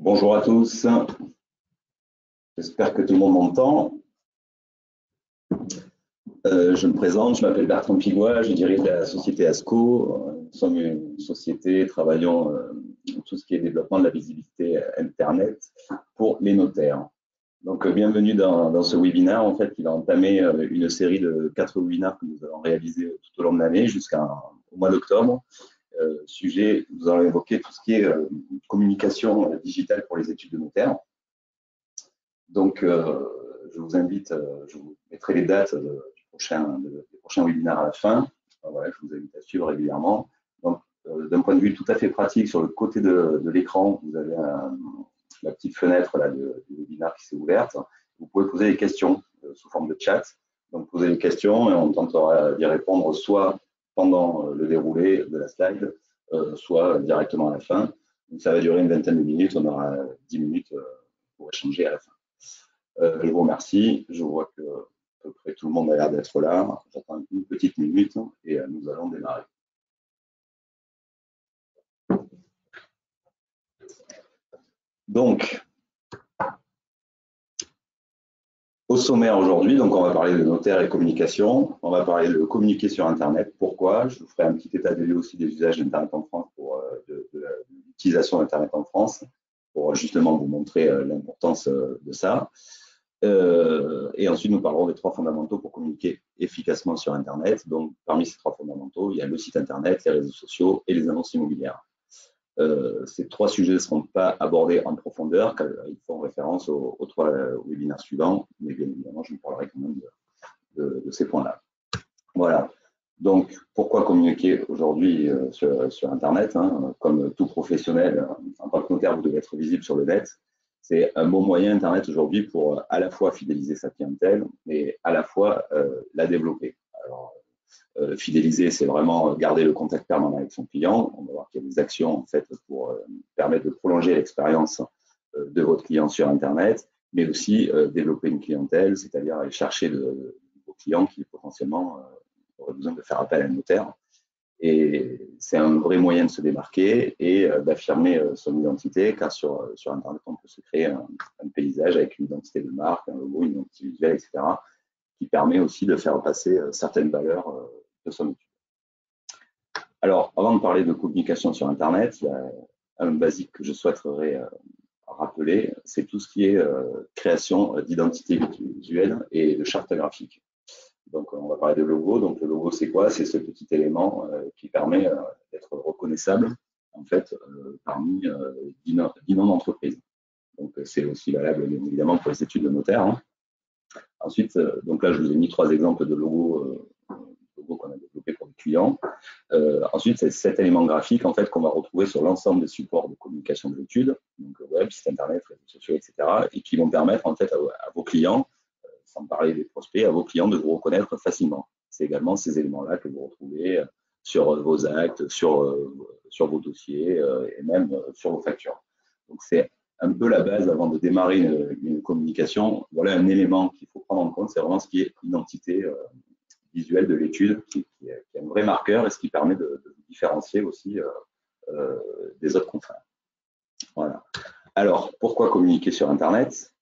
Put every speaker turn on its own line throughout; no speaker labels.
Bonjour à tous, j'espère que tout le monde m'entend. Je me présente, je m'appelle Bertrand Pigois, je dirige la société ASCO. Nous sommes une société travaillant tout ce qui est développement de la visibilité Internet pour les notaires. Donc, bienvenue dans ce webinaire, en fait, qui va entamer une série de 4 webinaires que nous allons réaliser tout au long de l'année jusqu'au mois d'octobre. Sujet, nous allons évoquer tout ce qui est communication digitale pour les études de notaire. Donc, je vous invite, je vous mettrai les dates des prochains webinaires à la fin. Voilà, je vous invite à suivre régulièrement. Donc, d'un point de vue tout à fait pratique, sur le côté de l'écran, vous avez la petite fenêtre là, du webinaire qui s'est ouverte. Vous pouvez poser des questions sous forme de chat. Donc, posez des questions et on tentera d'y répondre soit pendant le déroulé de la slide, soit directement à la fin. Donc, ça va durer une vingtaine de minutes. On aura 10 minutes pour échanger à la fin. Je vous remercie. Je vois que à peu près tout le monde a l'air d'être là. J'attends une petite minute et nous allons démarrer. Donc, au sommaire aujourd'hui, donc on va parler de notaire et communication. On va parler de communiquer sur Internet. Pourquoi? Je vous ferai un petit état des lieux aussi des usages d'Internet en France pour de l'utilisation d'Internet en France, pour justement vous montrer l'importance de ça. Et ensuite, nous parlerons des 3 fondamentaux pour communiquer efficacement sur Internet. Donc, parmi ces 3 fondamentaux, il y a le site Internet, les réseaux sociaux et les annonces immobilières. Ces 3 sujets ne seront pas abordés en profondeur, car ils font référence aux 3 webinaires suivants, mais bien évidemment, je vous parlerai quand même de ces points-là. Voilà. Donc, pourquoi communiquer aujourd'hui sur Internet, hein, comme tout professionnel, en tant que notaire, vous devez être visible sur le net. C'est un bon moyen, Internet, aujourd'hui, pour à la fois fidéliser sa clientèle, mais à la fois la développer. Alors, fidéliser, c'est vraiment garder le contact permanent avec son client. On va voir qu'il y a des actions, en fait, pour permettre de prolonger l'expérience de votre client sur Internet, mais aussi développer une clientèle, c'est-à-dire aller chercher de nouveaux clients qui, potentiellement, auraient besoin de faire appel à un notaire. Et c'est un vrai moyen de se démarquer et d'affirmer son identité, car sur Internet, on peut se créer un paysage avec une identité de marque, un logo, une identité visuelle, etc., qui permet aussi de faire passer certaines valeurs de son étude. Alors, avant de parler de communication sur Internet, il y a un basique que je souhaiterais rappeler, c'est tout ce qui est création d'identité visuelle et de charte graphique. Donc, on va parler de logo. Donc, le logo, c'est quoi? C'est ce petit élément qui permet d'être reconnaissable, en fait, parmi 10 noms d'entreprise. Donc, c'est aussi valable, bien évidemment, pour les études de notaire. Hein. Ensuite, donc là, je vous ai mis 3 exemples de logos qu'on a développés pour les clients. Ensuite, c'est 7 éléments graphiques, en fait, qu'on va retrouver sur l'ensemble des supports de communication de l'étude, donc web, site internet, réseaux sociaux, etc., et qui vont permettre, en fait, à vos clients, sans parler des prospects, à vos clients de vous reconnaître facilement. C'est également ces éléments-là que vous retrouvez sur vos actes, sur vos dossiers et même sur vos factures. Donc, c'est un peu la base avant de démarrer une communication. Voilà un élément qu'il faut prendre en compte, c'est vraiment ce qui est identité visuelle de l'étude, qui est un vrai marqueur et ce qui permet de vous différencier aussi des autres confrères. Voilà. Alors, pourquoi communiquer sur Internet?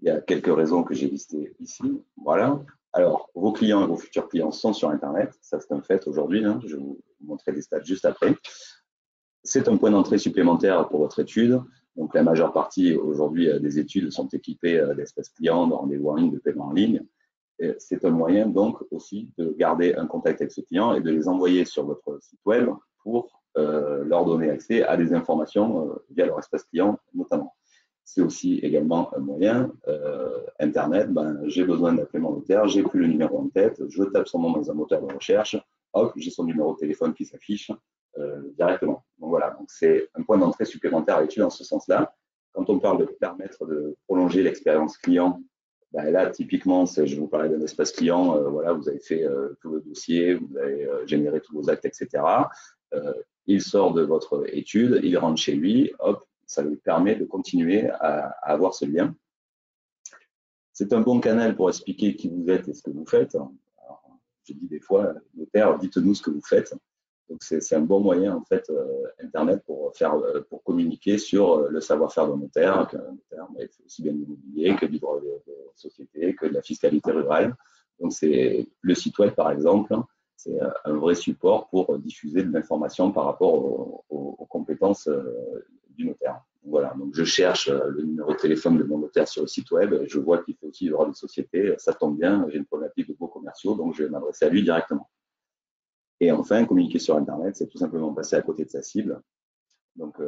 Il y a quelques raisons que j'ai listées ici. Voilà. Alors, vos clients et vos futurs clients sont sur Internet. Ça, c'est un fait aujourd'hui. Hein. Je vais vous montrer les stats juste après. C'est un point d'entrée supplémentaire pour votre étude. Donc, la majeure partie aujourd'hui des études sont équipées d'espaces clients, de rendez-vous en ligne, de paiement en ligne. C'est un moyen donc aussi de garder un contact avec ces clients et de les envoyer sur votre site web pour leur donner accès à des informations via leur espace client notamment. C'est aussi également un moyen, Internet, j'ai besoin d'appeler mon notaire, j'ai plus le numéro en tête, je tape son nom dans un moteur de recherche, hop, j'ai son numéro de téléphone qui s'affiche directement. Donc voilà, donc c'est un point d'entrée supplémentaire à l'étude dans ce sens-là. Quand on parle de permettre de prolonger l'expérience client, là, typiquement, je vous parlais d'un espace client, voilà, vous avez fait tout le dossier, vous avez généré tous vos actes, etc. Il sort de votre étude, il rentre chez lui, hop, ça lui permet de continuer à avoir ce lien. C'est un bon canal pour expliquer qui vous êtes et ce que vous faites. Alors, je dis des fois, notaire, dites-nous ce que vous faites. Donc, c'est un bon moyen, en fait, Internet pour communiquer sur le savoir-faire d'un notaire, qu'un notaire fait aussi bien de l'immobilier que du droit de société, que de la fiscalité rurale. Donc, c'est le site web, par exemple, c'est un vrai support pour diffuser de l'information par rapport aux compétences du notaire. Voilà, donc je cherche le numéro de téléphone de mon notaire sur le site web, je vois qu'il fait aussi le droit de société, ça tombe bien, j'ai une problématique de baux commerciaux, donc je vais m'adresser à lui directement. Et enfin, communiquer sur Internet, c'est tout simplement passer à côté de sa cible. Donc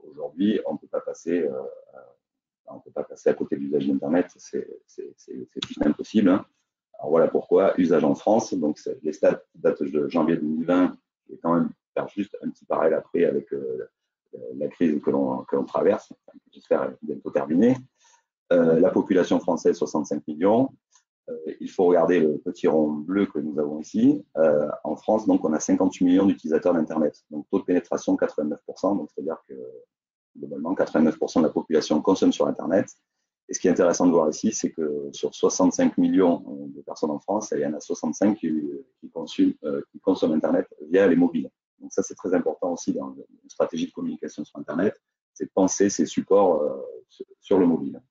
aujourd'hui, on ne peut pas passer à côté de l'usage d'Internet, c'est tout impossible. Hein. Alors voilà pourquoi, usage en France, donc les stats datent de janvier 2020, je vais quand même faire juste un petit parallèle après avec la crise que l'on traverse, j'espère bientôt terminée. La population française, 65 millions. Il faut regarder le petit rond bleu que nous avons ici. En France, donc, on a 58 millions d'utilisateurs d'Internet. Donc, taux de pénétration 89%. Donc, c'est-à-dire que globalement, 89% de la population consomme sur Internet. Et ce qui est intéressant de voir ici, c'est que sur 65 millions de personnes en France, il y en a 65 qui consomment Internet via les mobiles. Donc ça, c'est très important aussi dans une stratégie de communication sur Internet, c'est de penser ces supports sur le mobile.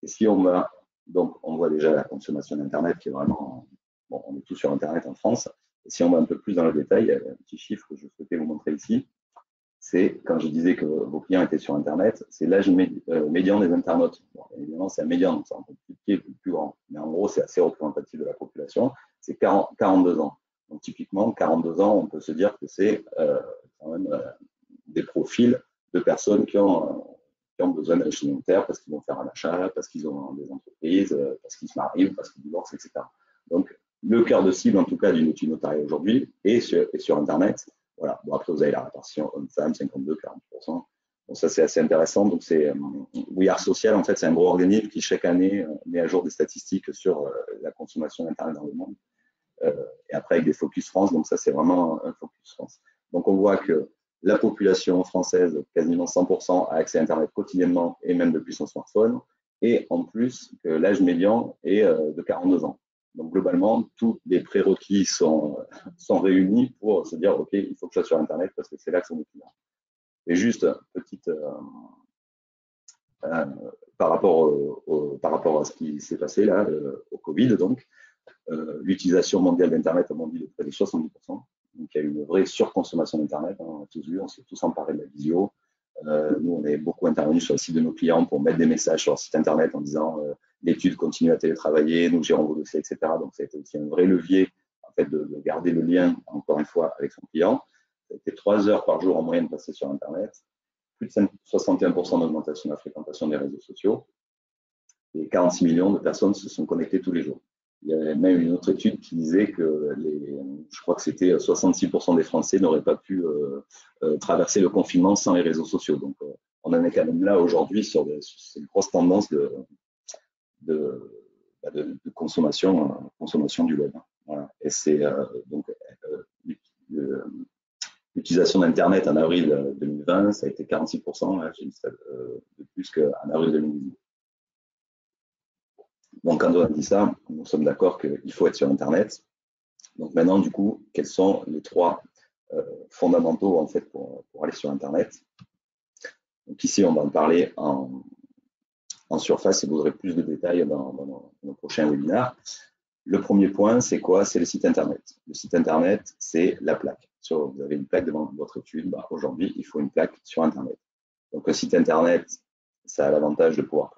Et si on va, donc on voit déjà la consommation d'Internet qui est vraiment, bon, on est tous sur Internet en France. Et si on va un peu plus dans le détail, il y a un petit chiffre que je souhaitais vous montrer ici. C'est quand je disais que vos clients étaient sur Internet, c'est l'âge médian des internautes. Bon, évidemment, c'est un médian, donc c'est un peu plus petit, plus grand. Mais en gros, c'est assez représentatif de la population. C'est 42 ans. Donc typiquement, 42 ans, on peut se dire que c'est quand même des profils de personnes qui ont besoin d'un chez notaire parce qu'ils vont faire un achat, parce qu'ils ont des entreprises, parce qu'ils se marient, parce qu'ils divorcent, etc. Donc, le cœur de cible, en tout cas, d'une étude notariée aujourd'hui est sur Internet. Voilà. Bon, après, vous avez la répartition homme-femme, 52, 40%. Bon, ça, c'est assez intéressant. Donc, c'est We Are Social, en fait, c'est un gros organisme qui, chaque année, met à jour des statistiques sur la consommation d'Internet dans le monde. Et après, avec des focus France. Donc, ça, c'est vraiment un focus France. Donc, on voit que la population française, quasiment 100%, a accès à Internet quotidiennement et même depuis son smartphone. Et en plus, que l'âge médian est de 42 ans. Donc, globalement, tous les prérequis sont réunis pour se dire, OK, il faut que je sois sur Internet parce que c'est là que sont mes clients. Et juste, petite, par rapport à ce qui s'est passé là, au Covid, donc, l'utilisation mondiale d'Internet a bondi de près de 70%. Donc, il y a eu une vraie surconsommation d'Internet. Hein, on a tous vu, on s'est tous emparés de la visio. Nous, on est beaucoup intervenu sur le site de nos clients pour mettre des messages sur leur site Internet en disant l'étude continue à télétravailler, nous gérons vos dossiers, etc. Donc, ça a été aussi un vrai levier en fait, de garder le lien, encore une fois, avec son client. Ça a été 3 heures par jour en moyenne passées sur Internet, plus de 61% d'augmentation de la fréquentation des réseaux sociaux et 46 millions de personnes se sont connectées tous les jours. Il y avait même une autre étude qui disait que je crois que c'était 66% des Français n'auraient pas pu traverser le confinement sans les réseaux sociaux. Donc, on en est quand même là aujourd'hui sur une grosse tendance de consommation du web. Voilà. Et c'est donc l'utilisation d'Internet en avril 2020, ça a été 46%, là, de plus qu'en avril 2018. Donc, quand on a dit ça, nous sommes d'accord qu'il faut être sur Internet. Donc maintenant, du coup, quels sont les 3 fondamentaux en fait pour aller sur Internet? Donc ici, on va en parler en surface et vous aurez plus de détails dans nos prochains webinaires. Le premier point, c'est quoi? C'est le site Internet. Le site Internet, c'est la plaque. Vous avez une plaque devant votre étude. Bah, aujourd'hui, il faut une plaque sur Internet. Donc, le site Internet, ça a l'avantage de pouvoir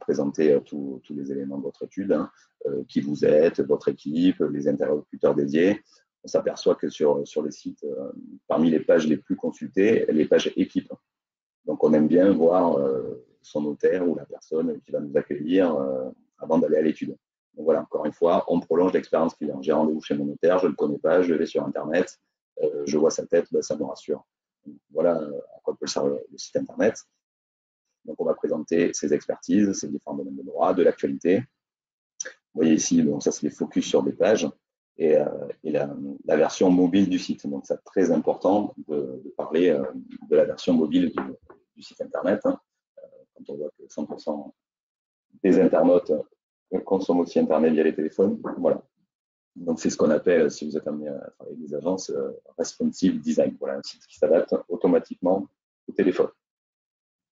présenter tous les éléments de votre étude, hein, qui vous êtes, votre équipe, les interlocuteurs dédiés. On s'aperçoit que sur les sites, parmi les pages les plus consultées, les pages équipe. Donc, on aime bien voir son notaire ou la personne qui va nous accueillir avant d'aller à l'étude. Donc voilà, encore une fois, on prolonge l'expérience client. J'ai rendez-vous chez mon notaire, je ne le connais pas, je vais sur Internet, je vois sa tête, ben, ça me rassure. Voilà à quoi peut servir le site Internet. Donc, on va présenter ses expertises, ses différents domaines de droit, de l'actualité. Vous voyez ici, donc ça, c'est les focus sur des pages et la version mobile du site. Donc, c'est très important de parler de la version mobile du site Internet. Hein. Quand on voit que 100% des internautes consomment aussi Internet via les téléphones. Voilà. Donc, c'est ce qu'on appelle, si vous êtes amené à travailler avec des agences, responsive design. Voilà, un site qui s'adapte automatiquement au téléphone.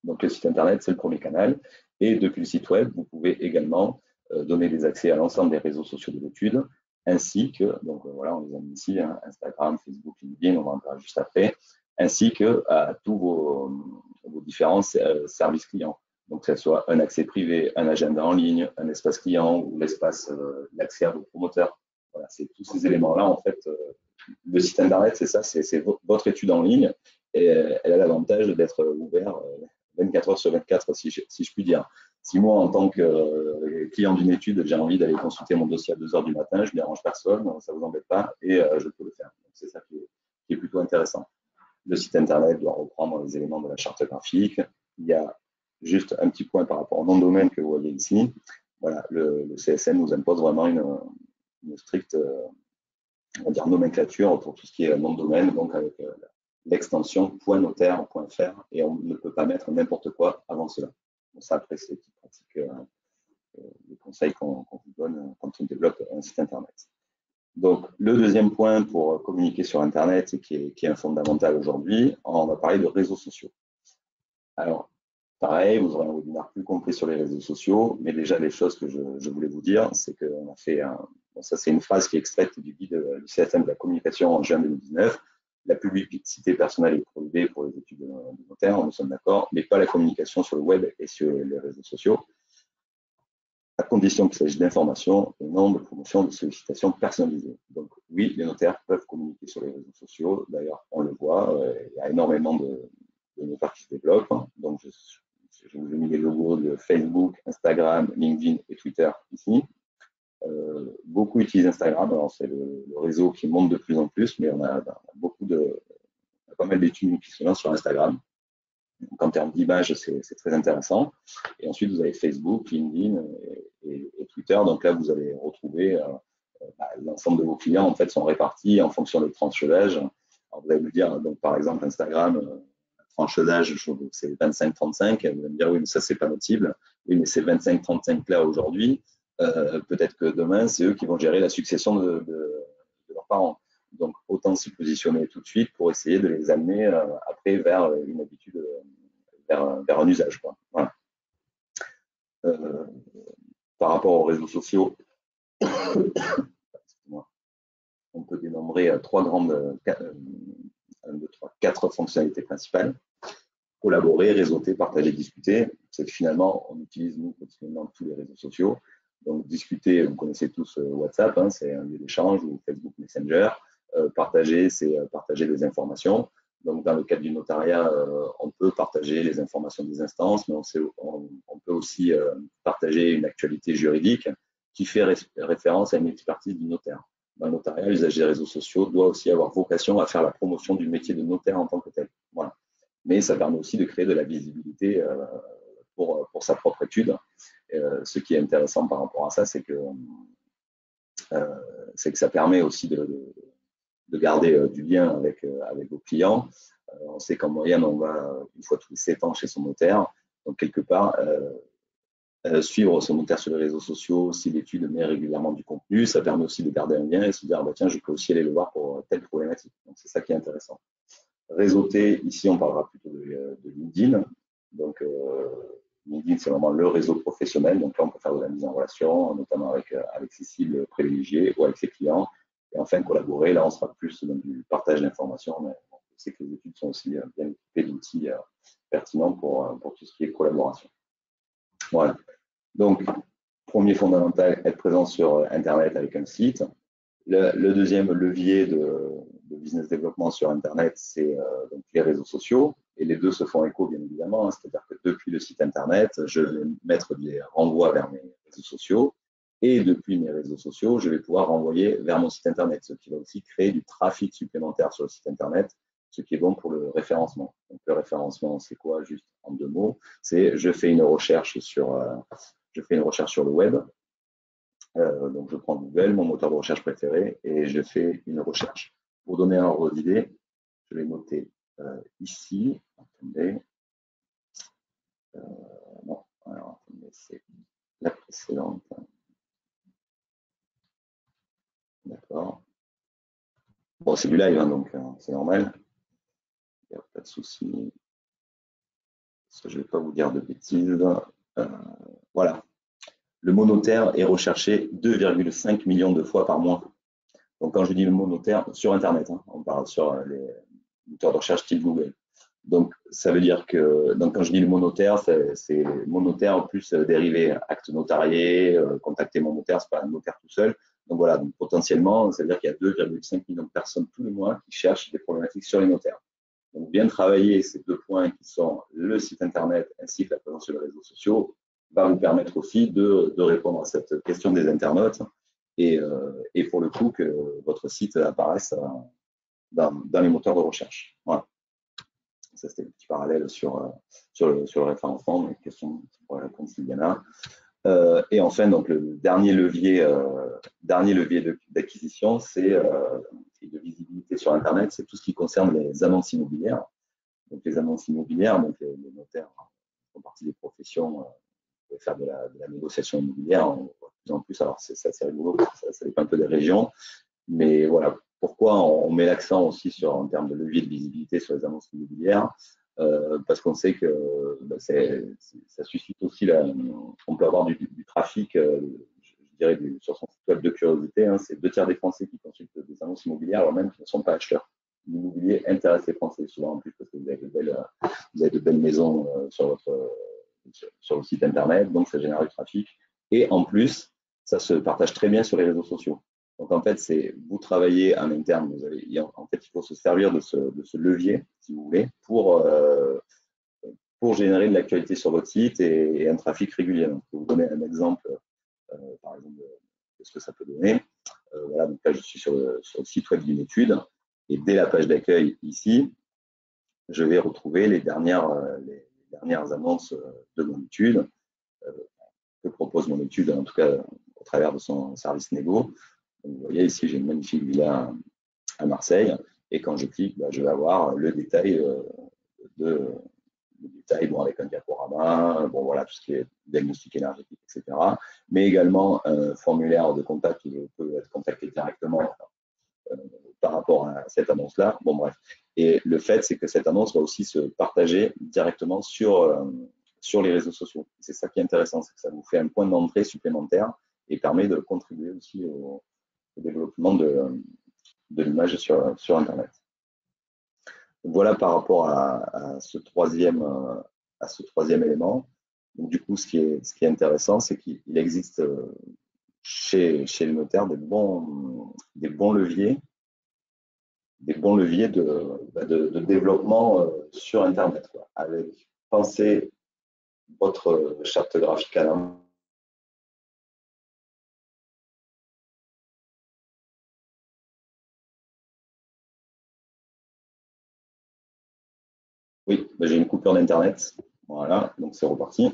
Donc, le site Internet, c'est le premier canal. Et depuis le site web, vous pouvez également donner des accès à l'ensemble des réseaux sociaux de l'étude, ainsi que, donc voilà, on les a mis ici, hein, Instagram, Facebook, LinkedIn, on va en parler juste après, ainsi que à tous vos différents services clients. Donc, que ce soit un accès privé, un agenda en ligne, un espace client ou l'espace, l'accès à vos promoteurs. Voilà, c'est tous ces éléments-là, en fait. Le site Internet, c'est ça, c'est votre étude en ligne et elle a l'avantage d'être ouvert 24 heures sur 24, si je puis dire. Si moi, en tant que client d'une étude, j'ai envie d'aller consulter mon dossier à 2 heures du matin, je ne dérange personne, ça ne vous embête pas et je peux le faire. C'est ça qui est plutôt intéressant. Le site Internet doit reprendre les éléments de la charte graphique. Il y a juste un petit point par rapport au nom de domaine que vous voyez ici. Voilà, le CSN nous impose vraiment une stricte on va dire nomenclature pour tout ce qui est nom de domaine, donc avec l'extension .notaire.fr et on ne peut pas mettre n'importe quoi avant cela. Donc ça, après, c'est une pratique, les conseils qu'on vous donne quand on développe un site Internet. Donc, le deuxième point pour communiquer sur Internet et qui est un fondamental aujourd'hui, on va parler de réseaux sociaux. Alors, pareil, vous aurez un webinaire plus complet sur les réseaux sociaux, mais déjà, les choses que je voulais vous dire, c'est qu'on a fait bon, ça, c'est une phrase qui est extraite du guide du CSM de la communication en juin 2019. La publicité personnelle est prohibée pour les études de notaire, nous sommes d'accord, mais pas la communication sur le web et sur les réseaux sociaux, à condition qu'il s'agisse d'informations et non de promotion de sollicitations personnalisées. Donc oui, les notaires peuvent communiquer sur les réseaux sociaux. D'ailleurs, on le voit, il y a énormément de notaires qui se développent. Donc je vous ai mis les logos de Facebook, Instagram, LinkedIn et Twitter ici. Beaucoup utilisent Instagram. Alors c'est le réseau qui monte de plus en plus, mais on a pas mal d'études qui se lancent sur Instagram. Donc, en termes d'image, c'est très intéressant. Et ensuite, vous avez Facebook, LinkedIn et Twitter. Donc là, vous allez retrouver l'ensemble de vos clients en fait sont répartis en fonction de tranche d'âge. Alors vous allez me dire, donc par exemple Instagram, tranche d'âge, c'est 25-35. Vous allez me dire oui, mais ça c'est pas notre cible. Oui, mais c'est 25-35 là aujourd'hui. Peut-être que demain, c'est eux qui vont gérer la succession de leurs parents. Donc, autant s'y positionner tout de suite pour essayer de les amener après vers une habitude, vers un usage. Quoi. Voilà. Par rapport aux réseaux sociaux, on peut dénombrer quatre fonctionnalités principales. Collaborer, réseauter, partager, discuter. C'est que finalement, on utilise nous quotidiennement tous les réseaux sociaux. Donc, discuter, vous connaissez tous WhatsApp, hein, c'est un lieu d'échange, ou Facebook Messenger. Partager, c'est partager des informations. Donc, dans le cadre du notariat, on peut partager les informations des instances, mais on peut aussi partager une actualité juridique qui fait référence à une expertise du notaire. Dans le notariat, l'usage des réseaux sociaux doit aussi avoir vocation à faire la promotion du métier de notaire en tant que tel. Voilà. Mais ça permet aussi de créer de la visibilité pour sa propre étude. Ce qui est intéressant par rapport à ça, c'est que ça permet aussi de garder du lien avec vos clients. On sait qu'en moyenne, on va une fois tous les 7 ans chez son notaire. Donc, quelque part, suivre son notaire sur les réseaux sociaux, si l'étude met régulièrement du contenu, ça permet aussi de garder un lien et se dire, bah, tiens, je peux aussi aller le voir pour telle problématique. Donc, c'est ça qui est intéressant. Réseauter, ici, on parlera plutôt de LinkedIn. Donc, LinkedIn, c'est vraiment le réseau professionnel. Donc là, on peut faire de la mise en relation, notamment avec ses cibles privilégiées ou avec ses clients. Et enfin, collaborer, là, on sera plus dans du partage d'informations. Mais on sait que les études sont aussi bien équipées d'outils pertinents pour tout ce qui est collaboration. Voilà. Donc, premier fondamental, être présent sur Internet avec un site. Le deuxième levier de business développement sur Internet, c'est donc les réseaux sociaux. Et les deux se font écho, bien évidemment. Hein, c'est-à-dire que depuis le site Internet, je vais mettre des renvois vers mes réseaux sociaux. Et depuis mes réseaux sociaux, je vais pouvoir renvoyer vers mon site Internet, ce qui va aussi créer du trafic supplémentaire sur le site Internet, ce qui est bon pour le référencement. Donc, le référencement, c'est quoi? Juste en 2 mots, c'est je fais une recherche sur le web. Donc, je prends Google, mon moteur de recherche préféré, et je fais une recherche. Pour donner un ordre d'idée, je vais noter ici. Attendez. Non, alors, attendez, c'est la précédente. D'accord. Bon, c'est du live, hein, donc c'est normal. Il n'y a pas de souci. Je ne vais pas vous dire de bêtises. Voilà. Le mot notaire est recherché 2,5 millions de fois par mois. Donc, quand je dis le mot notaire, sur Internet, hein, on parle sur les moteurs de recherche type Google. Donc, ça veut dire que, donc, quand je dis le mot notaire, c'est mon notaire plus dérivé acte notarié, contacter mon notaire, c'est pas un notaire tout seul. Donc voilà, donc potentiellement, ça veut dire qu'il y a 2,5 millions de personnes tous les mois qui cherchent des problématiques sur les notaires. Donc, bien travailler ces deux points qui sont le site Internet ainsi que la présence sur les réseaux sociaux va vous permettre aussi de répondre à cette question des internautes et pour le coup que votre site apparaisse dans les moteurs de recherche. Voilà. Ça, c'était un petit parallèle sur le référencement, une question pour répondre Sylviana. Et enfin, donc, le dernier levier d'acquisition, c'est et de visibilité sur Internet, c'est tout ce qui concerne les annonces immobilières. Donc, les annonces immobilières, donc les notaires font partie des professions qui faire de la négociation immobilière. On voit de plus en plus, alors c'est assez rigolo, ça dépend un peu des régions, mais voilà, pourquoi on met l'accent aussi en termes de levier de visibilité sur les annonces immobilières, parce qu'on sait que ça suscite aussi, on peut avoir du trafic, je dirais, sur son site web de curiosité. Hein, c'est 2 tiers des Français qui consultent des annonces immobilières, alors même qu'ils ne sont pas acheteurs. L'immobilier intéresse les Français souvent en plus parce que vous avez de belles maisons sur le site internet, donc ça génère du trafic. Et en plus, ça se partage très bien sur les réseaux sociaux. Donc en fait, vous travaillez en interne, en fait, il faut se servir de ce levier, si vous voulez, pour générer de l'actualité sur votre site et un trafic régulier. Donc, je vais vous donner un exemple, par exemple, de ce que ça peut donner. Voilà, donc là, je suis sur le site web d'une étude et dès la page d'accueil ici, je vais retrouver les dernières annonces de mon étude, que propose mon étude, en tout cas au travers de son service négo. Donc, vous voyez ici, j'ai une magnifique villa à Marseille, et quand je clique, je vais avoir le détail bon, avec un diaporama, bon voilà, tout ce qui est diagnostic énergétique, etc. Mais également un formulaire de contact qui peut être contacté directement par rapport à cette annonce-là. Bon, bref. Et le fait, c'est que cette annonce va aussi se partager directement sur les réseaux sociaux. C'est ça qui est intéressant, c'est que ça vous fait un point d'entrée supplémentaire et permet de contribuer aussi au développement de l'image sur Internet. Donc voilà par rapport à ce troisième élément. Donc, du coup, ce qui est intéressant, c'est qu'il existe chez le notaire des bons leviers de développement sur Internet, quoi, avec penser votre charte graphique à la main. Oui, j'ai une coupure d'Internet. Voilà, donc c'est reparti.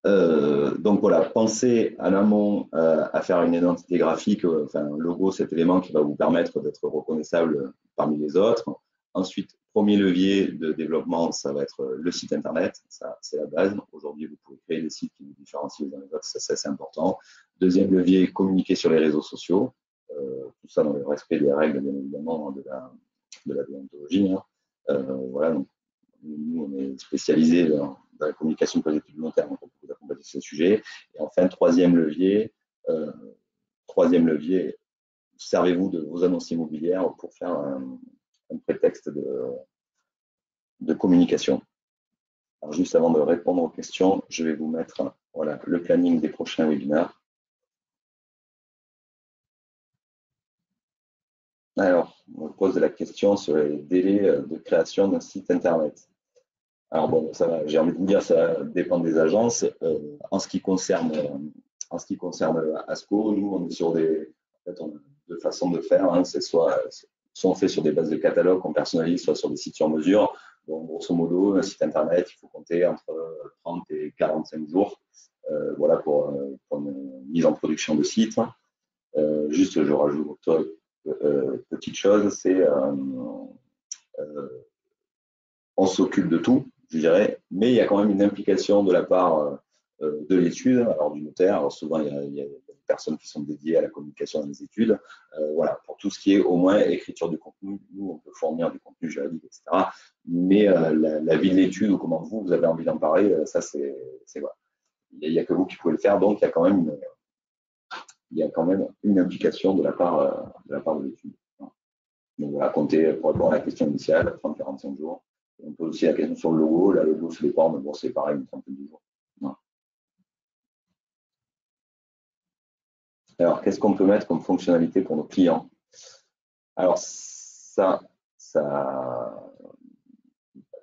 Donc voilà, pensez en amont à faire une identité graphique, enfin un logo, cet élément qui va vous permettre d'être reconnaissable parmi les autres. Ensuite, premier levier de développement, ça va être le site internet, ça c'est la base. Aujourd'hui, vous pouvez créer des sites qui vous différencient les uns des autres, ça c'est important. Deuxième levier, communiquer sur les réseaux sociaux, tout ça dans le respect des règles, bien évidemment, de la déontologie. Hein. Voilà, donc nous, on est spécialisé dans la communication positive du long terme, donc on peut vous accompagner sur ce sujet. Et enfin, troisième levier, servez-vous de vos annonces immobilières pour faire un prétexte de communication. Alors, juste avant de répondre aux questions, je vais vous mettre voilà, le planning des prochains webinaires. Alors, on me pose la question sur les délais de création d'un site internet. Alors bon, j'ai envie de vous dire, ça dépend des agences. En ce qui concerne ASCO, nous, on est sur on a deux façons de faire. Hein. C'est soit on fait sur des bases de catalogue qu'on personnalise, soit sur des sites sur mesure. Donc, grosso modo, un site internet, il faut compter entre 30 et 45 jours voilà, pour une mise en production de site. Juste, je rajoute petite chose, c'est on s'occupe de tout, je dirais, mais il y a quand même une implication de la part de l'étude, alors du notaire. Alors souvent, il y a des personnes qui sont dédiées à la communication dans les études. Voilà, pour tout ce qui est au moins écriture du contenu, nous, on peut fournir du contenu juridique, etc. Mais la vie de l'étude ou comment vous avez envie d'en parler, ça, c'est voilà. Il n'y a que vous qui pouvez le faire, donc il y a quand même une implication de la part de l'étude. Donc voilà, compter pour répondre à la question initiale, 30-45 jours. On pose aussi la question sur le logo. La logo se dépend, mais bon, c'est pareil, une trentaine de jours. Voilà. Alors, qu'est-ce qu'on peut mettre comme fonctionnalité pour nos clients? Alors,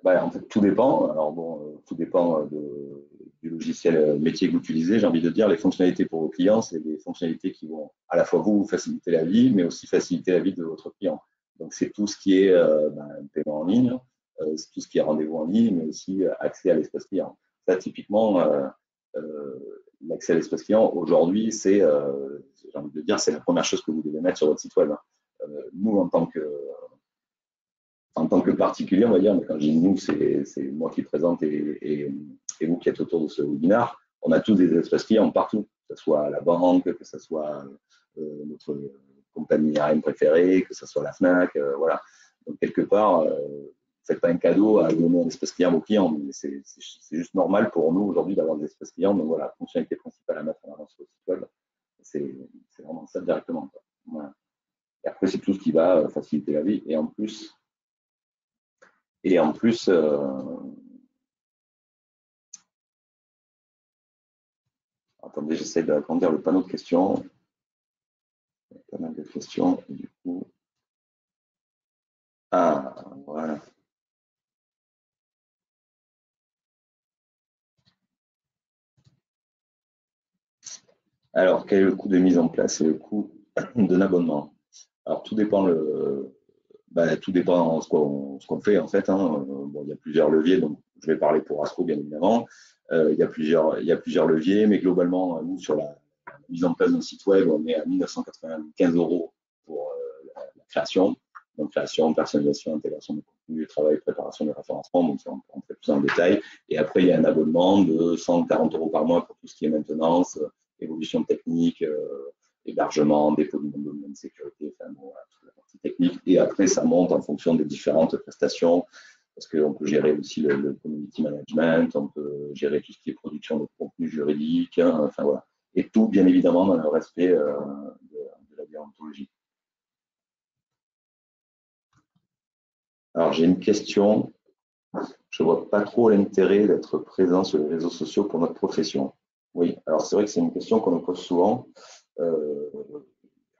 en fait, tout dépend. Alors, bon, tout dépend du logiciel métier que vous utilisez. J'ai envie de dire, les fonctionnalités pour vos clients, c'est des fonctionnalités qui vont à la fois vous faciliter la vie, mais aussi faciliter la vie de votre client. Donc, c'est tout ce qui est paiement en ligne, c'est tout ce qui est rendez-vous en ligne, mais aussi accès à l'espace client. Ça, typiquement, l'accès à l'espace client, aujourd'hui, j'ai envie de dire, c'est la première chose que vous devez mettre sur votre site web. Nous, en tant que particulier, on va dire, mais quand je dis nous, c'est moi qui présente et vous qui êtes autour de ce webinaire, on a tous des espaces clients partout, que ce soit la banque, que ce soit notre compagnie aérienne préférée, que ce soit la FNAC, voilà. Donc, quelque part, faites pas un cadeau à donner un espace client aux clients, mais c'est juste normal pour nous aujourd'hui d'avoir des espaces clients. Donc, voilà, la fonctionnalité principale à mettre en avant sur le site web, c'est vraiment ça directement. Voilà. Et après, c'est tout ce qui va faciliter la vie. Et en plus, attendez, j'essaie d'agrandir le panneau de questions. Il y a pas mal de questions. Et du coup, voilà. Alors, quel est le coût de mise en place et le coût d'un abonnement? Alors, tout dépend tout dépend ce qu'on fait en fait. Bon, il y a plusieurs leviers, donc je vais parler pour Astro bien évidemment. Il y a plusieurs leviers, mais globalement, nous sur la mise en place d'un site web, on est à 1 995 € pour la création. Donc création, personnalisation, intégration de contenu, travail, préparation de référencement, donc ça, on fait plus en détail. Et après, il y a un abonnement de 140 € par mois pour tout ce qui est maintenance, évolution technique, hébergement, dépôt de domaine de sécurité, enfin, bon, voilà, toute la partie technique. Et après, ça monte en fonction des différentes prestations, parce qu'on peut gérer aussi le community management, on peut gérer tout ce qui est production de contenu juridique, enfin voilà. Et tout, bien évidemment, dans le respect de la déontologie. Alors, j'ai une question. Je ne vois pas trop l'intérêt d'être présent sur les réseaux sociaux pour notre profession. Oui, alors c'est vrai que c'est une question qu'on nous pose souvent.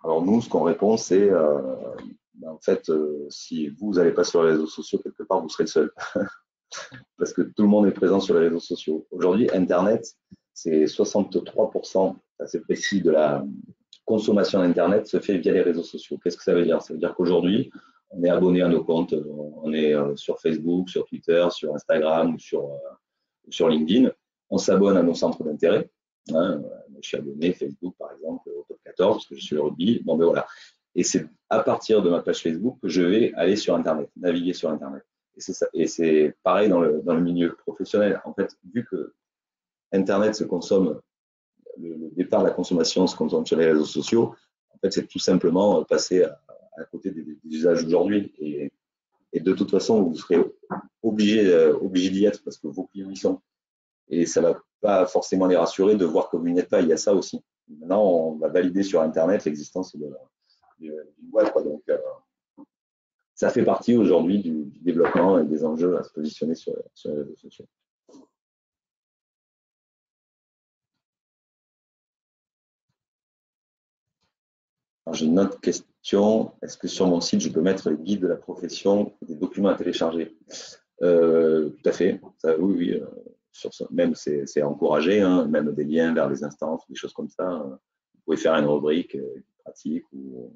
Alors nous, ce qu'on répond, c'est en fait, si vous n'allez pas sur les réseaux sociaux, quelque part, vous serez le seul. Parce que tout le monde est présent sur les réseaux sociaux. Aujourd'hui, Internet, c'est 63%, assez précis, de la consommation d'Internet se fait via les réseaux sociaux. Qu'est-ce que ça veut dire? Ça veut dire qu'aujourd'hui, on est abonné à nos comptes, on est sur Facebook, sur Twitter, sur Instagram ou sur LinkedIn. On s'abonne à nos centres d'intérêt. Je suis abonné Facebook, par exemple, au top 14, parce que je suis le rugby. Bon, ben voilà. Et c'est à partir de ma page Facebook que je vais aller sur Internet, naviguer sur Internet. Et c'est pareil dans le milieu professionnel. En fait, vu que Internet se consomme, le départ de la consommation se consomme sur les réseaux sociaux, en fait, c'est tout simplement passer à côté des usages d'aujourd'hui. Et de toute façon, vous serez obligé d'y être parce que vos clients y sont. Et ça ne va pas forcément les rassurer de voir que vous n'y êtes pas. Il y a ça aussi. Maintenant, on va valider sur Internet l'existence d'une boîte. Donc, ça fait partie aujourd'hui du développement et des enjeux à se positionner sur les réseaux sociaux. J'ai une autre question. Est-ce que sur mon site, je peux mettre les guides de la profession et des documents à télécharger? Tout à fait. Ça, oui. Sur ça. Même c'est encouragé, même des liens vers les instances, des choses comme ça. Vous pouvez faire une rubrique pratique ou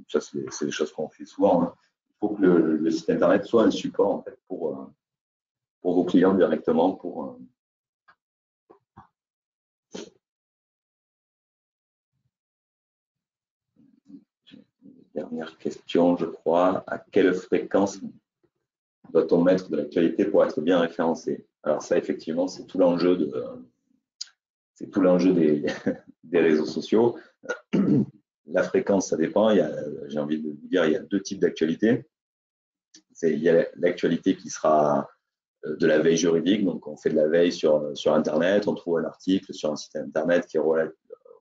ça, c'est des choses qu'on fait souvent. Il faut que le site internet soit un support en fait, pour vos clients directement. Dernière question, je crois. À quelle fréquence doit-on mettre de l'actualité pour être bien référencé? Alors ça, effectivement, c'est tout l'enjeu des des réseaux sociaux. La fréquence, ça dépend. J'ai envie de vous dire, il y a deux types d'actualités. Il y a l'actualité qui sera de la veille juridique, donc on fait de la veille sur Internet, on trouve un article sur un site Internet qui est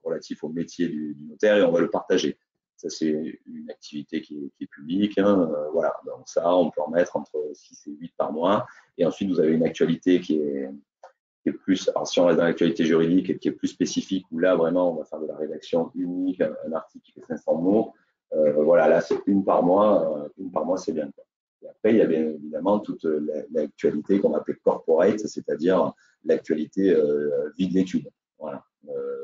relatif au métier du notaire et on va le partager. Ça, c'est une activité qui est publique. Hein, voilà, donc ça, on peut en mettre entre 6 et 8 par mois. Et ensuite, vous avez une actualité qui est plus, alors si on reste dans l'actualité juridique et qui est plus spécifique, où là, vraiment, on va faire de la rédaction unique, un article qui fait 500 mots. Voilà, là, c'est une par mois, c'est bien. Et après, il y a bien évidemment toute l'actualité qu'on appelle corporate, c'est-à-dire l'actualité vie de l'étude. Voilà.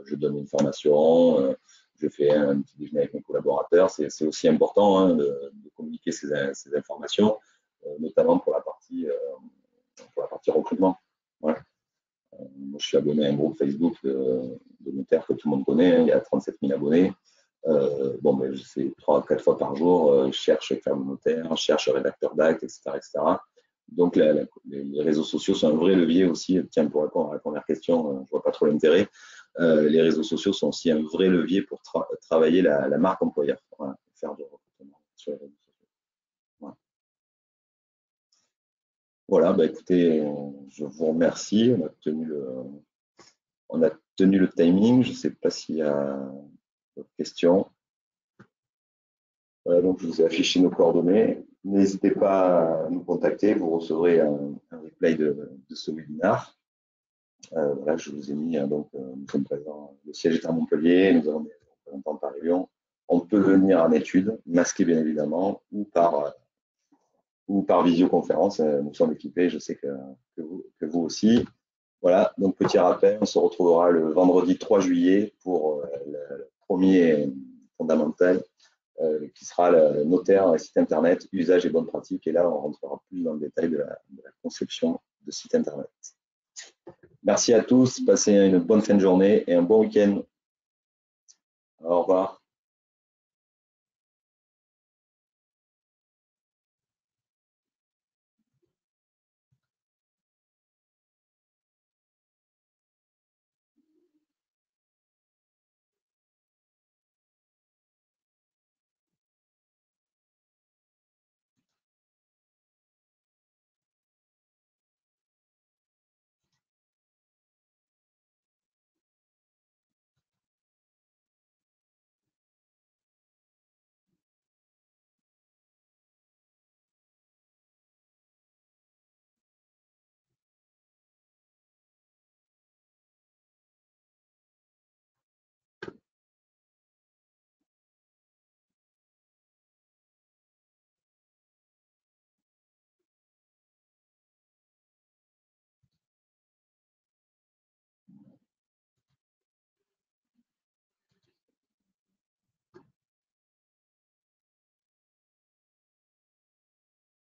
Je donne une formation, je fais un petit déjeuner avec mes collaborateurs. C'est aussi important hein, de communiquer ces informations, notamment pour la partie recrutement. Voilà. Moi, je suis abonné à un groupe Facebook de notaires que tout le monde connaît. Hein, il y a 37 000 abonnés. Bon, ben, je fais 3 ou 4 fois par jour, je cherche ferme notaire, je cherche rédacteur d'actes, etc., etc. Donc, les réseaux sociaux sont un vrai levier aussi. Tiens, pour répondre à la première question, je ne vois pas trop l'intérêt. Les réseaux sociaux sont aussi un vrai levier pour travailler la marque employeur. Voilà, faire du recrutement sur les réseaux sociaux. Voilà. Voilà, bah écoutez, je vous remercie. On a tenu le timing. Je ne sais pas s'il y a d'autres questions. Voilà, donc je vous ai affiché nos coordonnées. N'hésitez pas à nous contacter. Vous recevrez un replay de ce webinaire. Voilà, je vous ai mis, donc nous sommes présents. Le siège est à Montpellier. Nous avons des représentants par Lyon. On peut venir en études, masqué bien évidemment, ou par visioconférence. Nous sommes équipés, je sais que vous aussi. Voilà, donc petit rappel, on se retrouvera le vendredi 3 juillet pour le premier fondamental qui sera le notaire et site internet, usage et bonnes pratiques. Et là, on rentrera plus dans le détail de la conception de site internet. Merci à tous, passez une bonne fin de journée et un bon week-end. Au revoir.